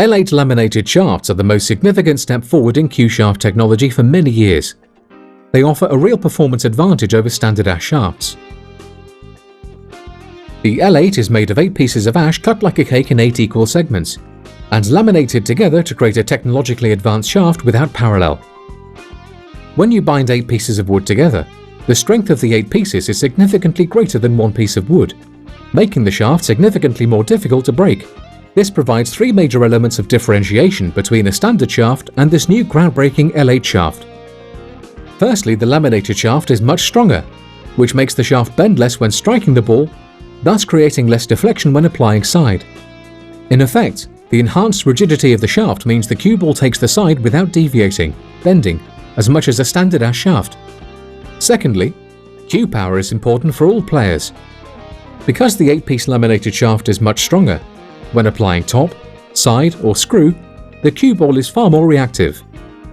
L8 laminated shafts are the most significant step forward in Q-shaft technology for many years. They offer a real performance advantage over standard ash shafts. The L8 is made of 8 pieces of ash cut like a cake in 8 equal segments, and laminated together to create a technologically advanced shaft without parallel. When you bind 8 pieces of wood together, the strength of the 8 pieces is significantly greater than one piece of wood, making the shaft significantly more difficult to break. This provides 3 major elements of differentiation between a standard shaft and this new groundbreaking L8 shaft. Firstly, the laminated shaft is much stronger, which makes the shaft bend less when striking the ball, thus creating less deflection when applying side. In effect, the enhanced rigidity of the shaft means the cue ball takes the side without deviating, bending, as much as a standard ash shaft. Secondly, cue power is important for all players. Because the 8-piece laminated shaft is much stronger, when applying top, side or screw, the cue ball is far more reactive.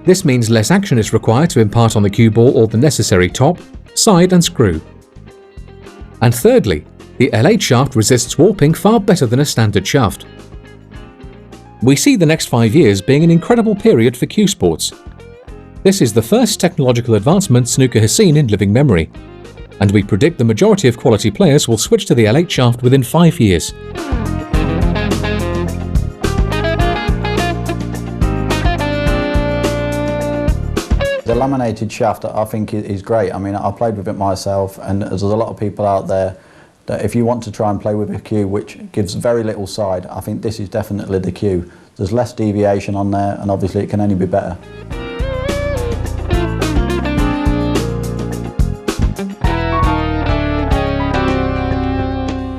This means less action is required to impart on the cue ball all the necessary top, side and screw. And thirdly, the L8 shaft resists warping far better than a standard shaft. We see the next 5 years being an incredible period for cue sports. This is the first technological advancement snooker has seen in living memory, and we predict the majority of quality players will switch to the L8 shaft within 5 years. The laminated shaft I think is great. I mean, I played with it myself, and there's a lot of people out there that if you want to try and play with a cue which gives very little side, I think this is definitely the cue. There's less deviation on there, and obviously it can only be better.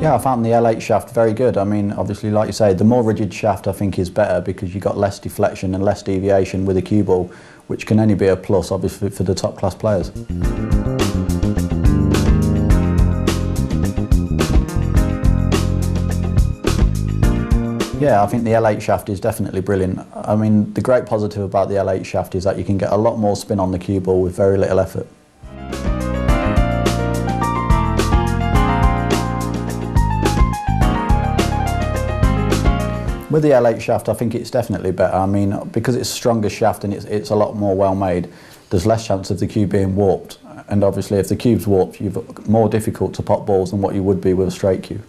Yeah, I found the L8 shaft very good. I mean, obviously, like you say, the more rigid shaft I think is better because you've got less deflection and less deviation with a cue ball, which can only be a plus, obviously, for the top class players. Yeah, I think the L8 shaft is definitely brilliant. I mean, the great positive about the L8 shaft is that you can get a lot more spin on the cue ball with very little effort. With the L8 shaft, I think it's definitely better. I mean, because it's a stronger shaft and it's a lot more well made, there's less chance of the cue being warped. And obviously, if the cue's warped, you're more difficult to pop balls than what you would be with a straight cue.